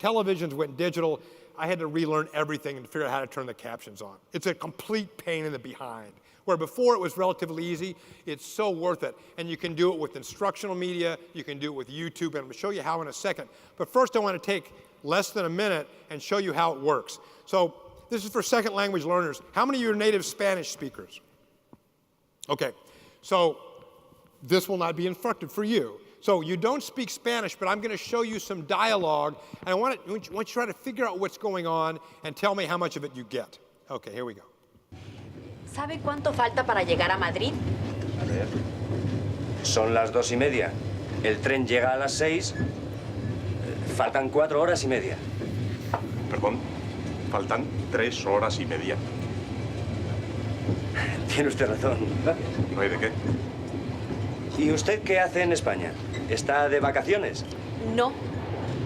televisions went digital, I had to relearn everything and figure out how to turn the captions on. It's a complete pain in the behind. Where before it was relatively easy, it's so worth it. And you can do it with instructional media, you can do it with YouTube, and I'm going to show you how in a second. But first I want to take less than a minute and show you how it works. So this is for second language learners. How many of you are native Spanish speakers? Okay, so this will not be instructive for you. So you don't speak Spanish, but I'm going to show you some dialogue, and I want you to try to figure out what's going on and tell me how much of it you get. Okay, here we go. ¿Sabe cuánto falta para llegar a Madrid? A ver. Son las 2:30. El tren llega a las 6. Faltan 4 horas y media. Perdón, faltan 3 horas y media. Tiene usted razón. ¿No hay de qué? ¿Y usted qué hace en España? ¿Está de vacaciones? No.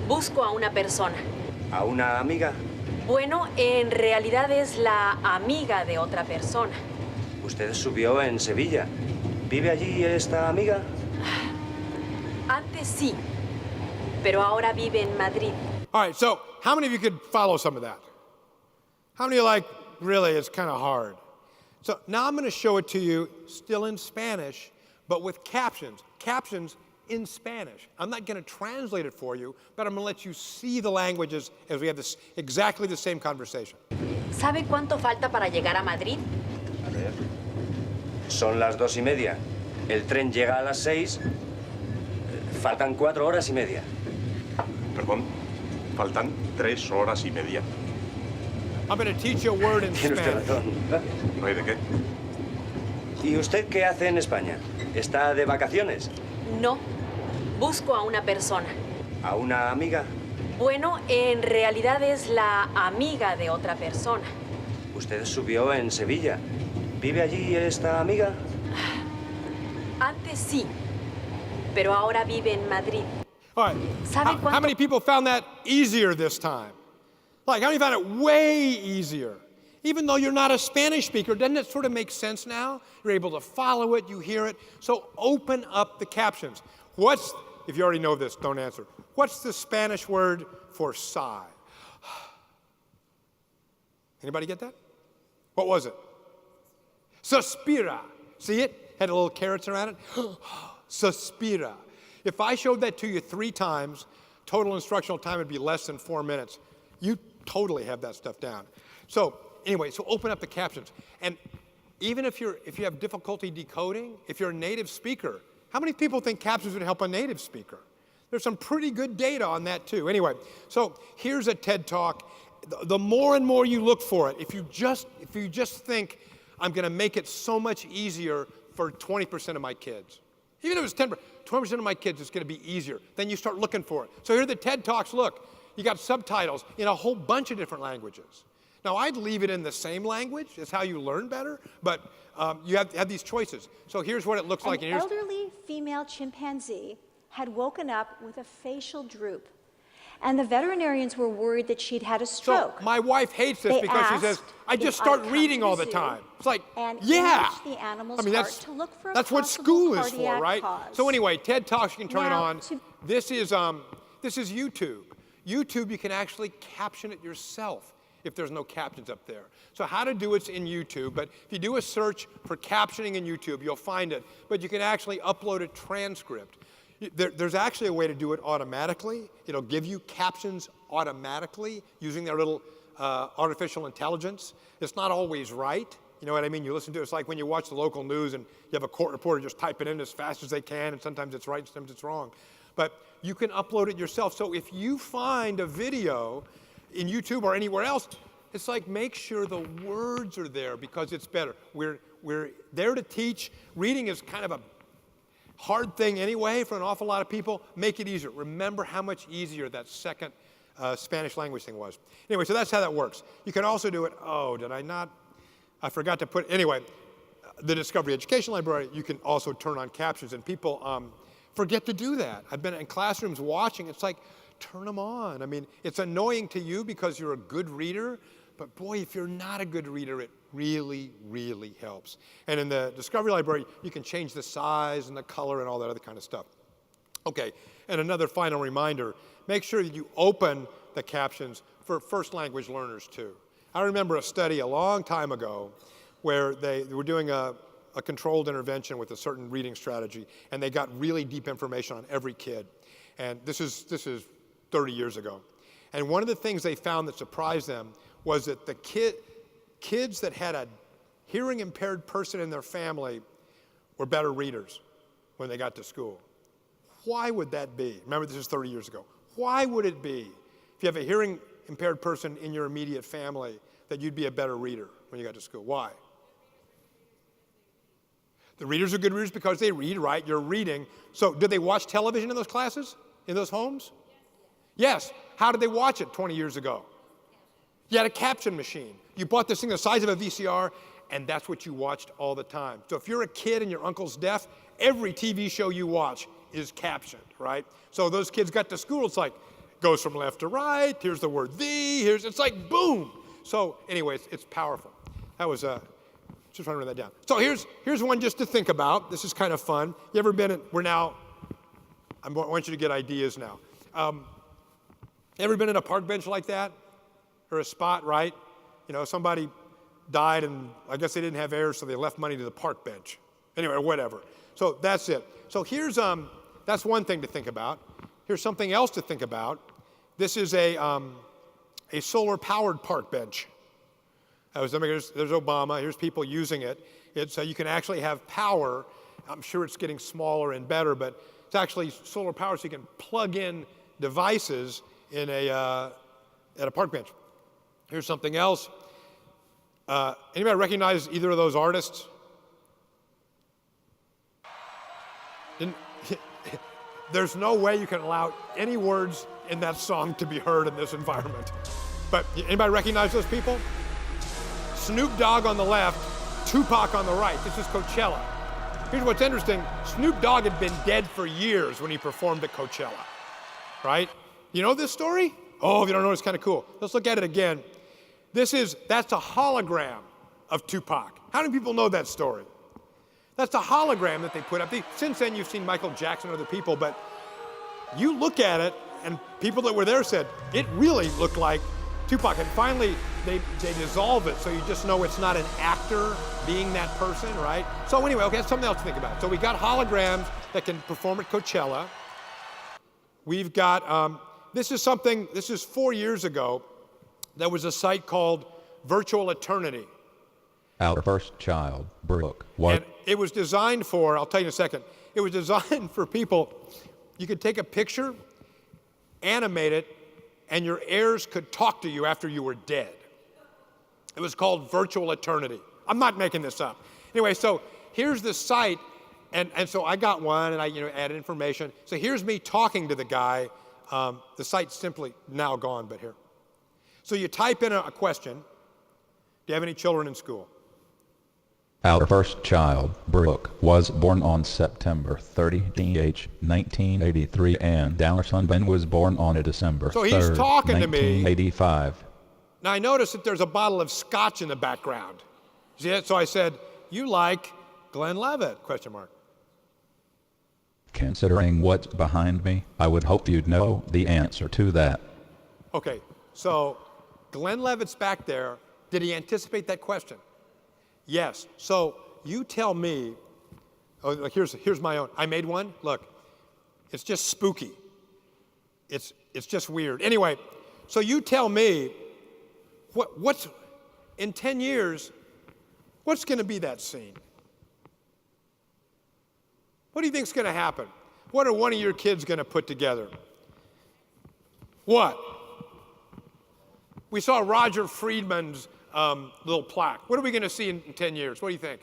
Busco a una persona. ¿A una amiga? Bueno, en realidad es la amiga de otra persona. Usted subió en Sevilla. ¿Vive allí esta amiga? Antes sí, pero ahora vive en Madrid. All right, so how many of you could follow some of that? How many are like, really is kind of hard. So now I'm going to show it to you still in Spanish, but with captions. Captions in Spanish. I'm not going to translate it for you, but I'm going to let you see the languages as we have this exactly the same conversation. ¿Sabe cuánto falta para llegar a Madrid? A ver. Son las 2:30. El tren llega a las 6. Faltan 4 horas y media. Perdón, faltan 3 horas y media. I'm going to teach you a word in Tiene usted Spanish. razón. ¿No hay de qué? ¿Y usted qué hace en España? ¿Está de vacaciones? No. Busco a una persona. ¿A una amiga? Bueno, en realidad es la amiga de otra persona. Usted subió en Sevilla. ¿Vive allí esta amiga? Antes sí, pero ahora vive en Madrid. All right. How many people found that easier this time? Like, how many found it way easier? Even though you're not a Spanish speaker, doesn't it sort of make sense now? You're able to follow it, you hear it. So open up the captions. If you already know this, don't answer. What's the Spanish word for sigh? Anybody get that? What was it? Suspira. See it? Had a little carrots around it. Suspira. If I showed that to you 3 times, total instructional time would be less than 4 minutes. You totally have that stuff down. So anyway, so open up the captions. And even if you have difficulty decoding, if you're a native speaker, how many people think captions would help a native speaker? There's some pretty good data on that too. Anyway, so here's a TED Talk. The more and more you look for it, if you just think, I'm going to make it so much easier for 20% of my kids. Even if it's 20% of my kids, it's going to be easier. Then you start looking for it. So here are the TED Talks. Look, you got subtitles in a whole bunch of different languages. Now, I'd leave it in the same language. It's how you learn better. But you have these choices. So here's what it looks like. An elderly female chimpanzee had woken up with a facial droop. And the veterinarians were worried that she'd had a stroke. So my wife hates this because she says, I just start reading all the time. It's like, yeah. The animal's I mean, heart to look for that's what school is for, cardiac right? cause. So anyway, TED Talks, you can turn Now, it on. This is YouTube. YouTube, you can actually caption it yourself if there's no captions up there. So how to do it's in YouTube, but if you do a search for captioning in YouTube, you'll find it. But you can actually upload a transcript. There's actually a way to do it automatically. It'll give you captions automatically using their little artificial intelligence. It's not always right. You know what I mean? You listen to it. It's like when you watch the local news and you have a court reporter just type it in as fast as they can, and sometimes it's right and sometimes it's wrong. But you can upload it yourself. So if you find a video in YouTube or anywhere else, it's like make sure the words are there because it's better. We're there to teach. Reading is kind of a hard thing anyway for an awful lot of people. Make it easier. Remember how much easier that second Spanish language thing was. Anyway, so that's how that works. You can also do it, I forgot to put, anyway, the Discovery Education Library, you can also turn on captions, and people forget to do that. I've been in classrooms watching, it's like, turn them on. I mean, it's annoying to you because you're a good reader, but boy, if you're not a good reader, it really, really helps. And in the Discovery Library, you can change the size and the color and all that other kind of stuff. Okay, and another final reminder, make sure that you open the captions for first language learners too. I remember a study a long time ago where they were doing a controlled intervention with a certain reading strategy, and they got really deep information on every kid. And this is 30 years ago. And one of the things they found that surprised them was that the kids that had a hearing impaired person in their family were better readers when they got to school. Why would that be? Remember, this is 30 years ago. Why would it be, if you have a hearing impaired person in your immediate family, that you'd be a better reader when you got to school? Why? The readers are good readers because they read, right? You're reading. So did they watch television in those classes, in those homes? Yes. How did they watch it 20 years ago? You had a caption machine. You bought this thing the size of a VCR, and that's what you watched all the time. So if you're a kid and your uncle's deaf, every TV show you watch is captioned, right? So those kids got to school, it's like, goes from left to right, here's the word the, it's like boom. So anyway, it's powerful. That was, just trying to write that down. So here's one just to think about. This is kind of fun. You ever been I want you to get ideas now. Ever been in a park bench like that? Or a spot, right? You know, somebody died, and I guess they didn't have heirs, so they left money to the park bench. Anyway, whatever. So that's it. So here's, that's one thing to think about. Here's something else to think about. This is a solar-powered park bench. There's Obama. Here's people using it. It's you can actually have power. I'm sure it's getting smaller and better, but it's actually solar powered, so you can plug in devices in at a park bench. Here's something else. Anybody recognize either of those artists? There's no way you can allow any words in that song to be heard in this environment. But anybody recognize those people? Snoop Dogg on the left, Tupac on the right. This is Coachella. Here's what's interesting. Snoop Dogg had been dead for years when he performed at Coachella, right? You know this story? Oh, if you don't know, it's kind of cool. Let's look at it again. That's a hologram of Tupac. How many people know that story? That's a hologram that they put up. Since then, you've seen Michael Jackson and other people, but you look at it, and people that were there said, it really looked like Tupac. And finally, they dissolve it, so you just know it's not an actor being that person, right? So anyway, okay, that's something else to think about. So we got holograms that can perform at Coachella. We've got, this is 4 years ago, there was a site called Virtual Eternity. Our first child, Brooke. And it was designed for, I'll tell you in a second, it was designed for people, you could take a picture, animate it, and your heirs could talk to you after you were dead. It was called Virtual Eternity. I'm not making this up. Anyway, so here's the site, and so I got one, and I added information. So here's me talking to the guy. The site's simply now gone, but here. So you type in a question. Do you have any children in school? Our first child, Brooke, was born on September 30, 1983, and our son Ben was born on December 3rd, so he's talking to me. 1985. Now I noticed that there's a bottle of scotch in the background. See it? So I said, "You like Glenn Levitt?" ? Considering what's behind me, I would hope you'd know the answer to that. Okay, so Glenn Levitt's back there. Did he anticipate that question? Yes. So you tell me. Oh, here's my own. I made one. Look, it's just spooky. It's just weird. Anyway, so you tell me. What's in 10 years? What's going to be that scene? What do you think's going to happen? What are one of your kids going to put together? What? We saw Roger Friedman's little plaque. What are we going to see in 10 years? What do you think?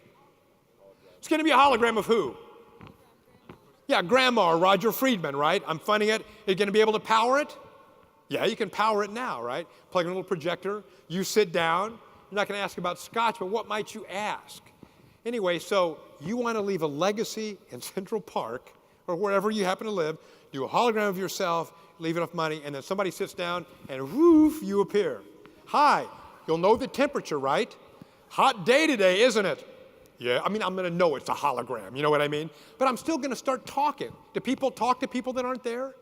It's going to be a hologram of who? Yeah, Grandma or Roger Friedman, right? I'm funding it. Are you going to be able to power it? Yeah, you can power it now, right? Plug in a little projector. You sit down. You're not going to ask about scotch, but what might you ask? Anyway, so you want to leave a legacy in Central Park or wherever you happen to live, do a hologram of yourself, leave enough money, and then somebody sits down and woof, you appear. Hi, you'll know the temperature, right? Hot day today, isn't it? Yeah, I mean, I'm going to know it's a hologram, you know what I mean? But I'm still going to start talking. Do people talk to people that aren't there?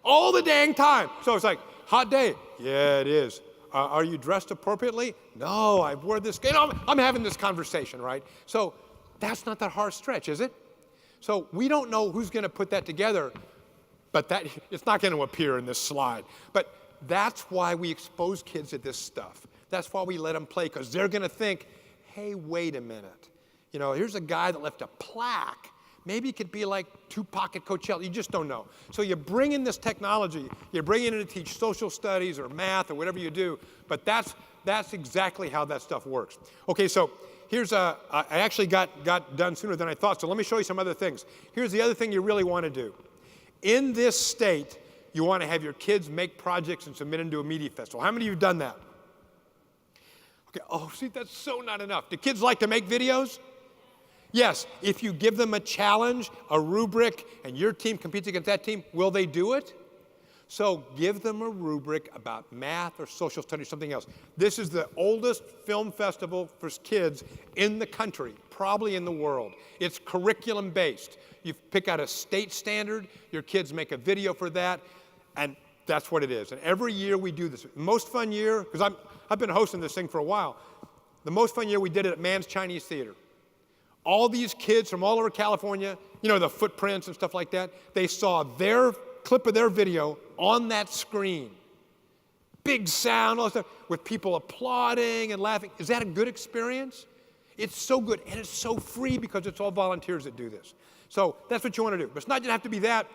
All the dang time. So it's like, hot day. Yeah, it is. Are you dressed appropriately? No, I wore this. I'm having this conversation, right? So that's not that hard stretch, is it? So we don't know who's going to put that together, but it's not going to appear in this slide. But that's why we expose kids to this stuff. That's why we let them play, because they're going to think, hey, wait a minute. Here's a guy that left a plaque. Maybe it could be like Tupac at Coachella. You just don't know. So you bring in this technology. You bring it in to teach social studies or math or whatever you do. But that's exactly how that stuff works. Okay, so here's I actually got done sooner than I thought. So let me show you some other things. Here's the other thing you really want to do. In this state, you want to have your kids make projects and submit them to a media festival. How many of you have done that? Okay. Oh, see, that's so not enough. Do kids like to make videos? Yes, if you give them a challenge, a rubric, and your team competes against that team, will they do it? So give them a rubric about math or social studies, something else. This is the oldest film festival for kids in the country, probably in the world. It's curriculum-based. You pick out a state standard, your kids make a video for that, and that's what it is. And every year we do this. Most fun year, because I've been hosting this thing for a while, the most fun year we did it at Mann's Chinese Theater. All these kids from all over California, you know, the footprints and stuff like that, they saw their clip of their video on that screen. Big sound, all that stuff, with people applauding and laughing. Is that a good experience? It's so good, and it's so free because it's all volunteers that do this. So that's what you want to do. But it's not going to have to be that.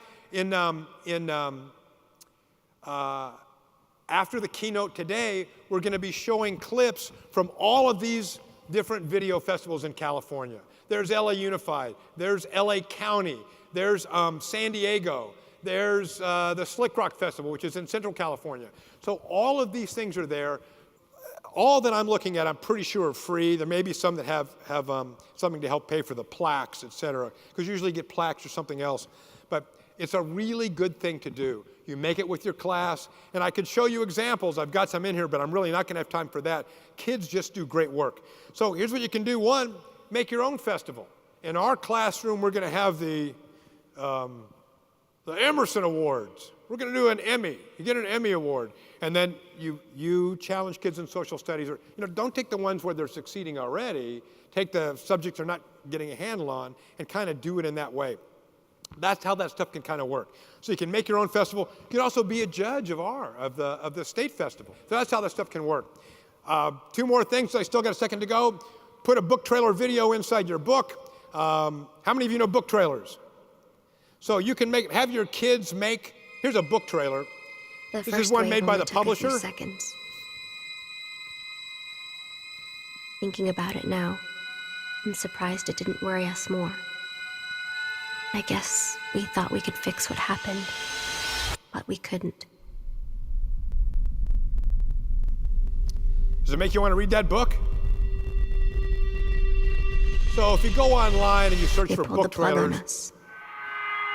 After the keynote today, we're going to be showing clips from all of these different video festivals in California. There's LA Unified, there's LA County, there's San Diego, there's the Slick Rock Festival, which is in Central California. So all of these things are there. All that I'm looking at, I'm pretty sure are free. There may be some that have something to help pay for the plaques, et cetera, because you usually get plaques or something else. But it's a really good thing to do. You make it with your class, and I could show you examples. I've got some in here, but I'm really not going to have time for that. Kids just do great work. So here's what you can do. One, make your own festival. In our classroom, we're going to have the Emerson Awards. We're going to do an Emmy. You get an Emmy Award. And then you challenge kids in social studies. Or, don't take the ones where they're succeeding already. Take the subjects they're not getting a handle on and kind of do it in that way. That's how that stuff can kind of work. So you can make your own festival. You can also be a judge of the state festival. So that's how that stuff can work. 2 more things. I still got a second to go. Put a book trailer video inside your book. How many of you know book trailers? So you can have your kids make. Here's a book trailer. This is one made by the publisher. Seconds. Thinking about it now, I'm surprised it didn't worry us more. I guess we thought we could fix what happened, but we couldn't. Does it make you want to read that book? So if you go online and you search for book trailers,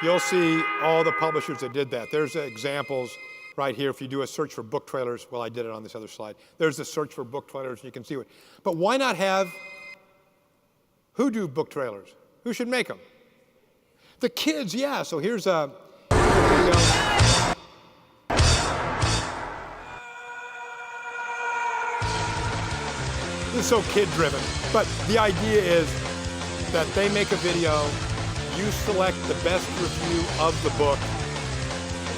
you'll see all the publishers that did that. There's examples right here. If you do a search for book trailers, well, I did it on this other slide. There's the search for book trailers, and you can see it. But why not who do book trailers? Who should make them? The kids, yeah. So here's a video. This is so kid-driven. But the idea is that they make a video, you select the best review of the book,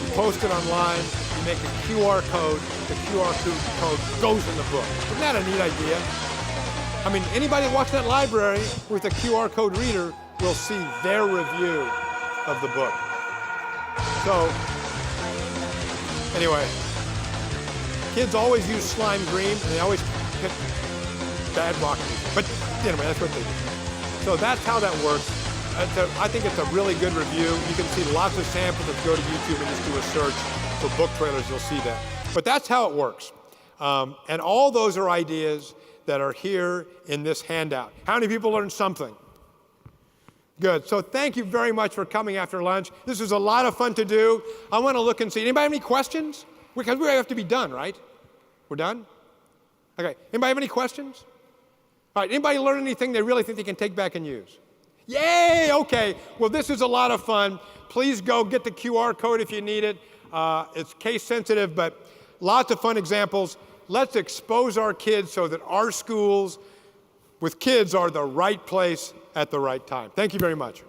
you post it online, you make a QR code, the QR code goes in the book. Isn't that a neat idea? I mean, anybody that walks in that library with a QR code reader will see their review of the book. So, anyway, kids always use slime green, and they always pick bad rock music. But anyway, that's what they do. So that's how that works. I think it's a really good review. You can see lots of samples. If you go to YouTube and just do a search for book trailers, you'll see that. But that's how it works. And all those are ideas that are here in this handout. How many people learned something? Good. So thank you very much for coming after lunch. This was a lot of fun to do. I want to look and see. Anybody have any questions? Because we have to be done, right? We're done? Okay. Anybody have any questions? All right. Anybody learn anything they really think they can take back and use? Yay! Okay. Well, this is a lot of fun. Please go get the QR code if you need it. It's case sensitive, but lots of fun examples. Let's expose our kids so that our schools with kids are the right place at the right time. Thank you very much.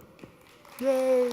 Yay.